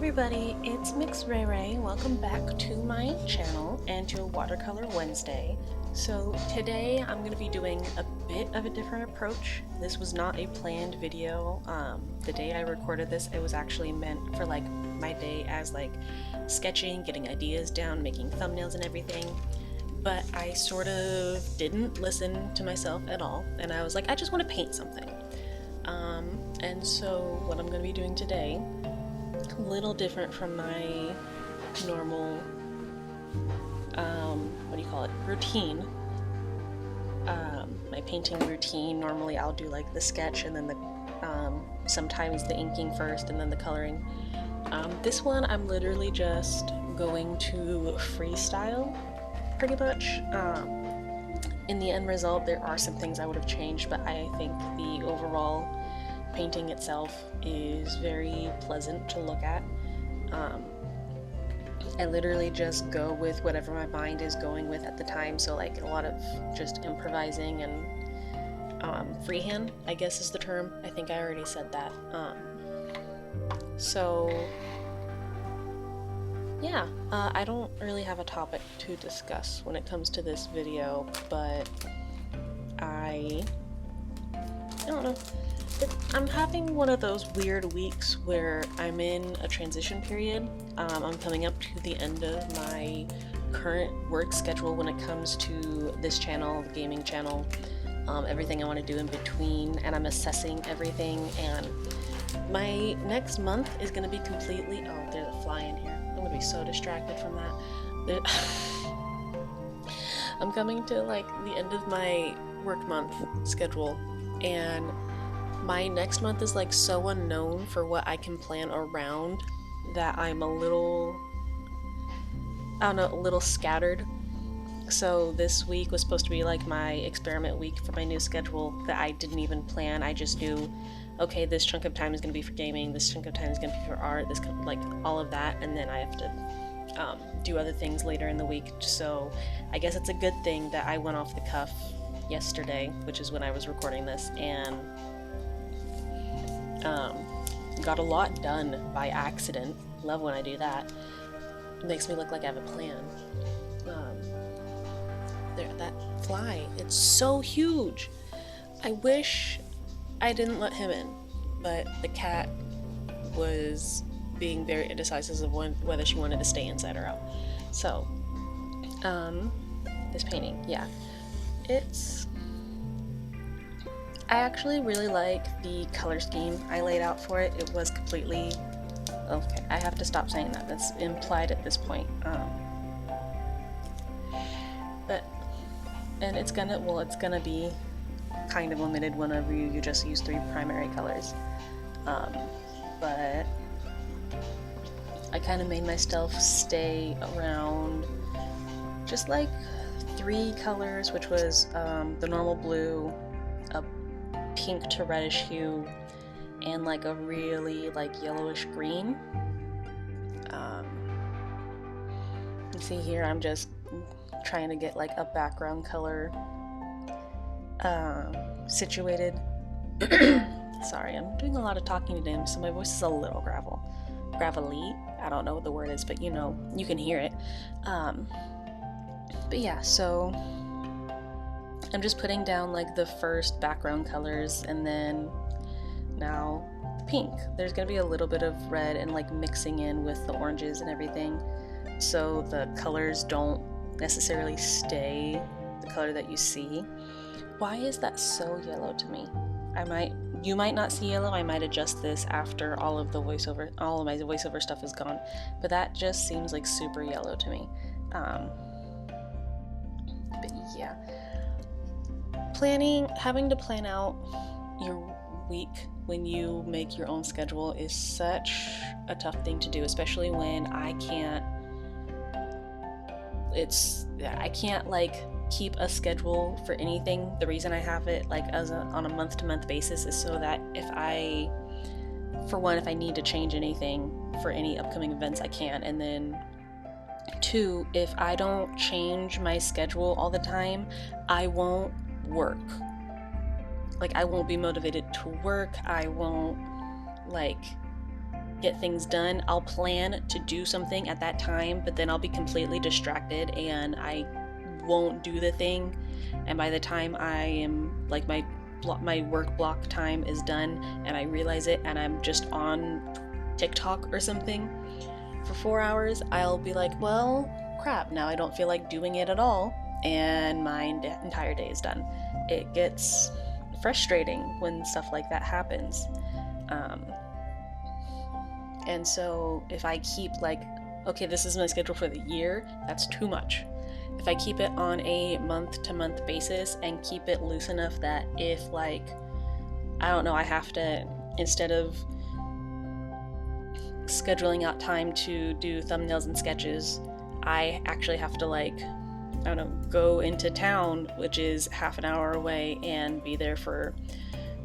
everybody, it's MxRheyRhey. Welcome back to my channel and to Watercolor Wednesday. So today I'm going to be doing a bit of a different approach. This was not a planned video. The day I recorded this, it was actually meant for like my day as like sketching, getting ideas down, making thumbnails and everything. But I sort of didn't listen to myself at all, and I was like, I just want to paint something. And so what I'm going to be doing today, a little different from my normal, routine. My painting routine, normally I'll do like the sketch and then the, sometimes the inking first and then the coloring. This one I'm literally just going to freestyle, pretty much. In the end result, there are some things I would have changed, but I think the overall painting itself is very pleasant to look at. I literally just go with whatever my mind is going with at the time, so like a lot of just improvising and freehand, I guess is the term. I think I already said that. So yeah, I don't really have a topic to discuss when it comes to this video, but I don't know. I'm having one of those weird weeks where I'm in a transition period. I'm coming up to the end of my current work schedule when it comes to this channel, the gaming channel, everything I want to do in between, and I'm assessing everything, and my next month is going to be completely... Oh, there's a fly in here. I'm going to be so distracted from that. I'm coming to like the end of my work month schedule, and my next month is like so unknown for what I can plan around that I'm a little, I don't know, a little scattered. So this week was supposed to be like my experiment week for my new schedule that I didn't even plan. I just knew, okay, this chunk of time is going to be for gaming, this chunk of time is going to be for art, this like all of that, and then I have to do other things later in the week. So I guess it's a good thing that I went off the cuff yesterday, which is when I was recording this, and got a lot done by accident. Love when I do that. It makes me look like I have a plan. There, that fly, it's so huge. I wish I didn't let him in, but the cat was being very indecisive of whether she wanted to stay inside or out. So, this painting, yeah, I actually really like the color scheme I laid out for it. It was completely... Okay, I have to stop saying that. That's implied at this point. And it's gonna be kind of limited whenever you just use 3 primary colors. But I kind of made myself stay around just like 3 colors, which was the normal blue, a pink to reddish hue, and like a really like yellowish green. You see here I'm just trying to get like a background color situated. Sorry, I'm doing a lot of talking today, so my voice is a little gravelly. I don't know what the word is, but you know, you can hear it. But yeah, so I'm just putting down like the first background colors, and then now pink. There's gonna be a little bit of red and like mixing in with the oranges and everything, so the colors don't necessarily stay the color that you see. Why is that so yellow to me? You might not see yellow. I might adjust this after all of my voiceover stuff is gone, but that just seems like super yellow to me. But yeah, having to plan out your week when you make your own schedule is such a tough thing to do, especially when I can't like keep a schedule for anything. The reason I have it like on a month-to-month basis is so that if I need to change anything for any upcoming events, I can, and then 2, if I don't change my schedule all the time, I won't work. Like, I won't be motivated to work. I won't like get things done. I'll plan to do something at that time, but then I'll be completely distracted and I won't do the thing. And by the time I am like my work block time is done and I realize it and I'm just on TikTok or something for 4 hours, I'll be like, well, crap, now I don't feel like doing it at all, and my entire day is done. It gets frustrating when stuff like that happens. And so if I keep like, okay, this is my schedule for the year, that's too much. If I keep it on a month-to-month basis and keep it loose enough that if like, I don't know, I have to, instead of scheduling out time to do thumbnails and sketches, I actually have to like, I don't know, go into town, which is half an hour away, and be there for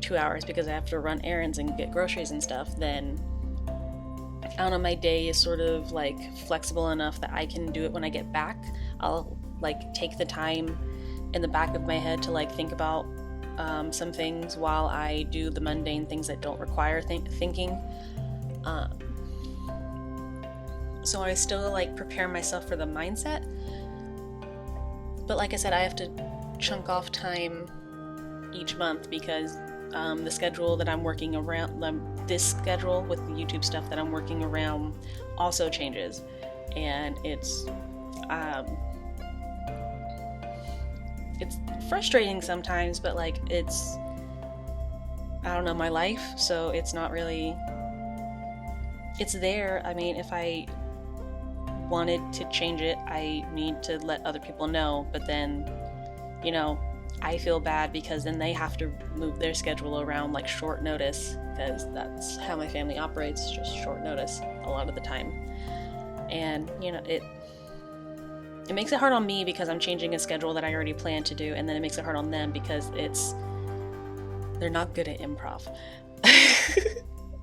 2 hours because I have to run errands and get groceries and stuff, then I don't know, my day is sort of like flexible enough that I can do it when I get back. I'll like take the time in the back of my head to like think about some things while I do the mundane things that don't require thinking. So I still like prepare myself for the mindset. But like I said, I have to chunk off time each month because the schedule that I'm working around, this schedule with the YouTube stuff that I'm working around also changes. And it's frustrating sometimes, but like it's, I don't know, my life, so it's not really, it's there. I mean, if I wanted to change it, I need to let other people know, but then, you know, I feel bad because then they have to move their schedule around like short notice, because that's how my family operates, just short notice a lot of the time. And, you know, it makes it hard on me because I'm changing a schedule that I already planned to do, and then it makes it hard on them because they're not good at improv.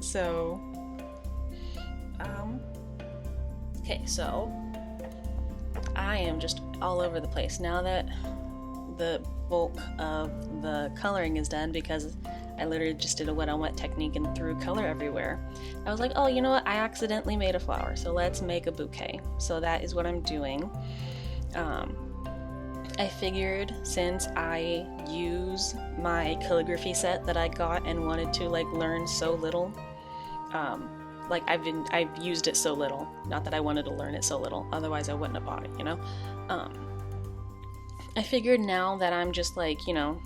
So, okay, so I am just all over the place now that the bulk of the coloring is done, because I literally just did a wet on wet technique and threw color everywhere. I was like, oh, you know what? I accidentally made a flower, so let's make a bouquet. So that is what I'm doing. I figured since I use my calligraphy set that I got and wanted to like learn so little, like I've used it so little, not that I wanted to learn it so little, otherwise I wouldn't have bought it, you know? I figured now that I'm just like, you know,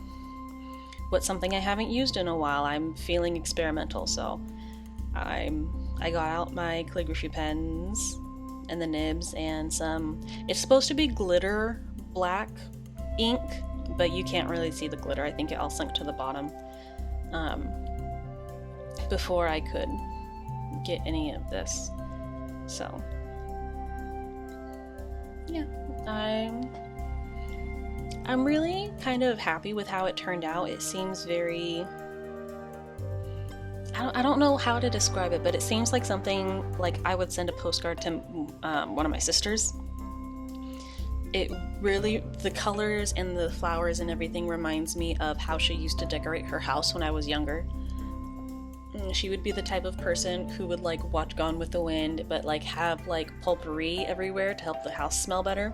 what's something I haven't used in a while, I'm feeling experimental, so I got out my calligraphy pens and the nibs and some, it's supposed to be glitter black ink, but you can't really see the glitter. I think it all sunk to the bottom before I could get any of this. So yeah, I'm really kind of happy with how it turned out. It seems very, I don't know how to describe it, but it seems like something like I would send a postcard to one of my sisters. It really, the colors and the flowers and everything reminds me of how she used to decorate her house when I was younger. She would be the type of person who would like watch Gone with the Wind, but like have like potpourri everywhere to help the house smell better.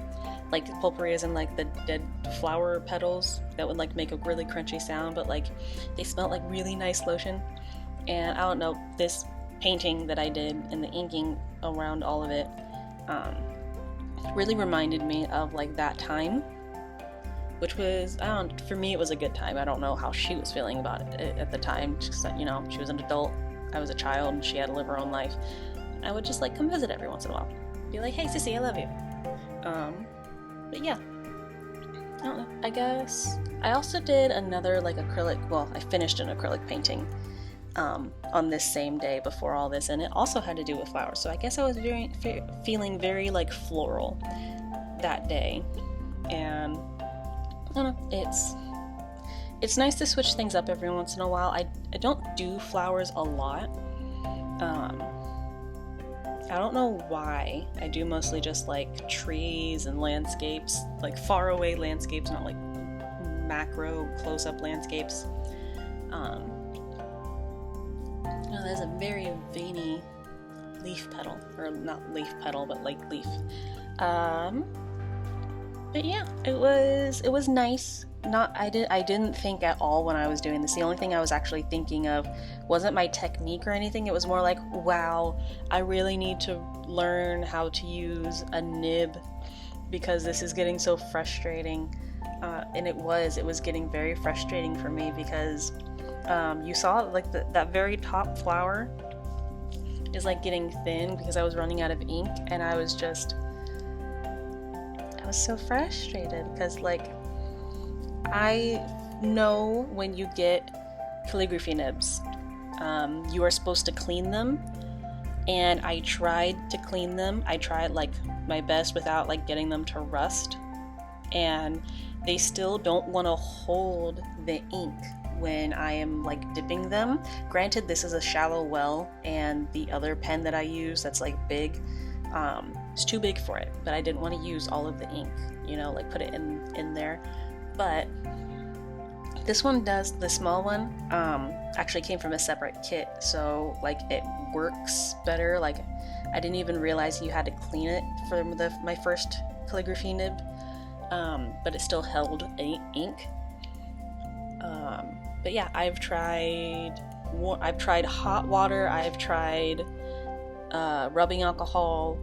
Like potpourri is in like the dead flower petals that would like make a really crunchy sound, but like they smelled like really nice lotion. And I don't know, this painting that I did and the inking around all of it really reminded me of like that time, which was, for me it was a good time. I don't know how she was feeling about it at the time, just that, you know, she was an adult, I was a child, and she had to live her own life. I would just like come visit every once in a while, be like, hey sissy, I love you. But yeah, I don't know, I guess I also did another like acrylic, well, I finished an acrylic painting on this same day before all this, and it also had to do with flowers, so I guess I was feeling very like floral that day. And I don't know, it's nice to switch things up every once in a while. I don't do flowers a lot. I don't know why. I do mostly just like trees and landscapes, like far away landscapes, not like macro close-up landscapes. Oh, there's a very veiny leaf petal, or not leaf petal, but like leaf. But yeah, it was nice. I didn't think at all when I was doing this. The only thing I was actually thinking of wasn't my technique or anything. It was more like, wow, I really need to learn how to use a nib because this is getting so frustrating. And it was getting very frustrating for me because you saw like that very top flower is like getting thin because I was running out of ink, and I was so frustrated because like I know when you get calligraphy nibs, you are supposed to clean them, and I tried to clean them. I tried like my best without like getting them to rust, and they still don't want to hold the ink when I am like dipping them. Granted, this is a shallow well, and the other pen that I use that's like big, it's too big for it, but I didn't want to use all of the ink, you know, like put it in there. But this one does, the small one, actually came from a separate kit, so like it works better. Like I didn't even realize you had to clean it for my first calligraphy nib, but it still held ink. But yeah, I've tried hot water, I've tried rubbing alcohol,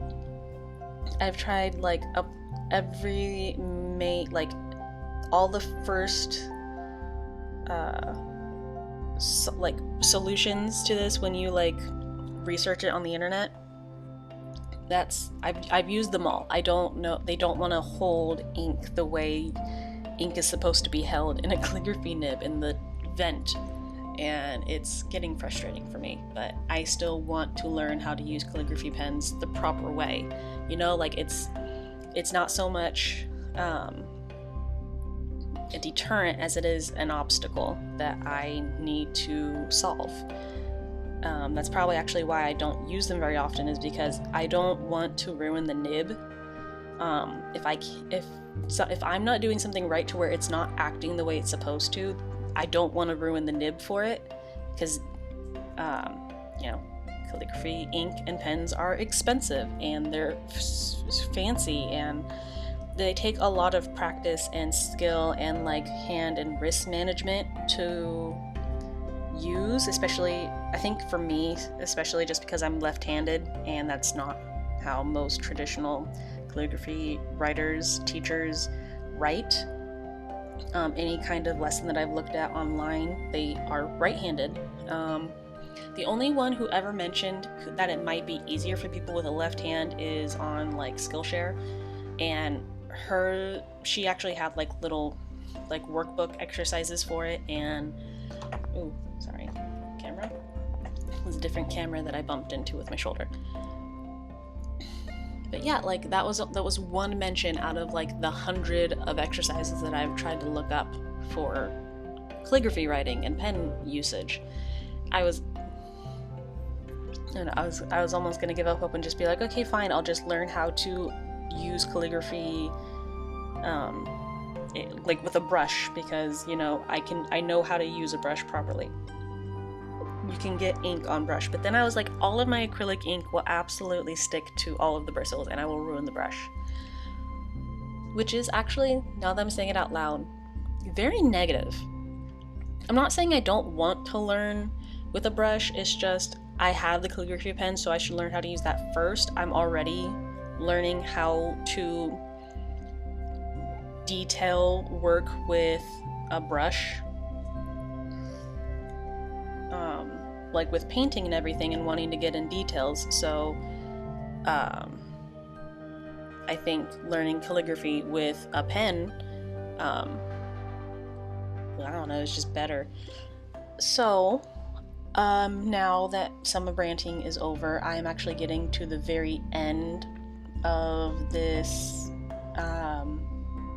I've tried like all the first like solutions to this when you like research it on the internet. I've used them all. I don't know, they don't want to hold ink the way ink is supposed to be held in a calligraphy nib in the vent, and it's getting frustrating for me. But I still want to learn how to use calligraphy pens the proper way, you know, like it's not so much a deterrent as it is an obstacle that I need to solve. That's probably actually why I don't use them very often, is because I don't want to ruin the nib. If I'm not doing something right to where it's not acting the way it's supposed to, I don't want to ruin the nib for it, because you know, calligraphy ink and pens are expensive, and they're fancy, and they take a lot of practice and skill and like hand and wrist management to use, especially I think for me, especially just because I'm left-handed, and that's not how most traditional calligraphy writers, teachers write. Any kind of lesson that I've looked at online, they are right-handed. The only one who ever mentioned that it might be easier for people with a left hand is on like Skillshare, and she actually had like little like workbook exercises for it, and sorry, camera. It was a different camera that I bumped into with my shoulder. But yeah, like that was one mention out of like the 100 of exercises that I've tried to look up for calligraphy writing and pen usage. I was almost gonna give up hope and just be like, okay, fine, I'll just learn how to use calligraphy like with a brush, because you know I know how to use a brush properly. You can get ink on brush, but then I was like, all of my acrylic ink will absolutely stick to all of the bristles and I will ruin the brush. Which is actually, now that I'm saying it out loud, very negative. I'm not saying I don't want to learn with a brush, it's just I have the calligraphy pen, so I should learn how to use that first. I'm already learning how to detail work with a brush. Like with painting and everything, and wanting to get in details, so I think learning calligraphy with a pen, I don't know, it's just better. So now that summer ranting is over, I am actually getting to the very end of this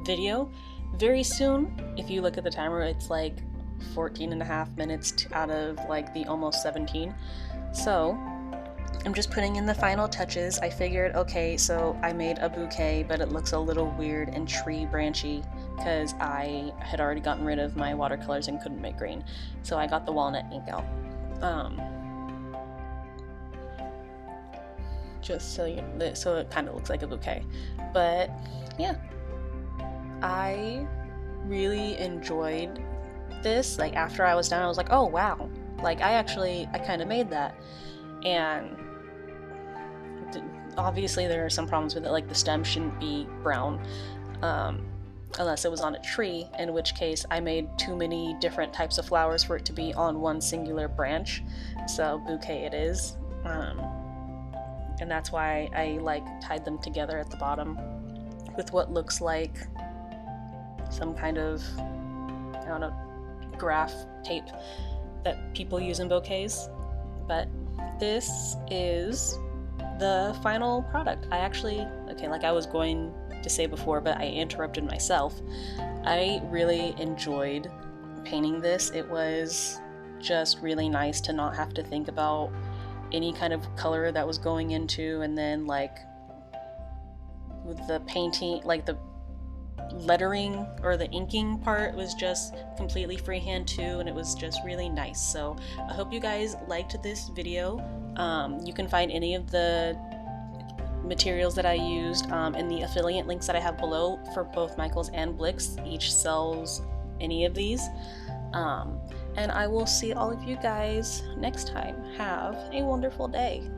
video. Very soon, if you look at the timer, it's like 14 and a half minutes out of like the almost 17. So I'm just putting in the final touches. I figured, okay, so I made a bouquet, but it looks a little weird and tree branchy because I had already gotten rid of my watercolors and couldn't make green. So I got the walnut ink out. just so so it kind of looks like a bouquet. But yeah, I really enjoyed this. Like after I was done, I was like, oh wow, like I kind of made that. And obviously there are some problems with it, like the stem shouldn't be brown unless it was on a tree, in which case I made too many different types of flowers for it to be on one singular branch, so bouquet it is. And that's why I like tied them together at the bottom with what looks like some kind of, I don't know, graph tape that people use in bouquets. But this is the final product. I actually, okay, like I was going to say before, but I interrupted myself. I really enjoyed painting this. It was just really nice to not have to think about any kind of color that was going into, and then like with the painting, like the lettering or the inking part was just completely freehand too, and it was just really nice. So I hope you guys liked this video. You can find any of the materials that I used in the affiliate links that I have below for both Michaels and Blick's. Each sells any of these. And I will see all of you guys next time. Have a wonderful day.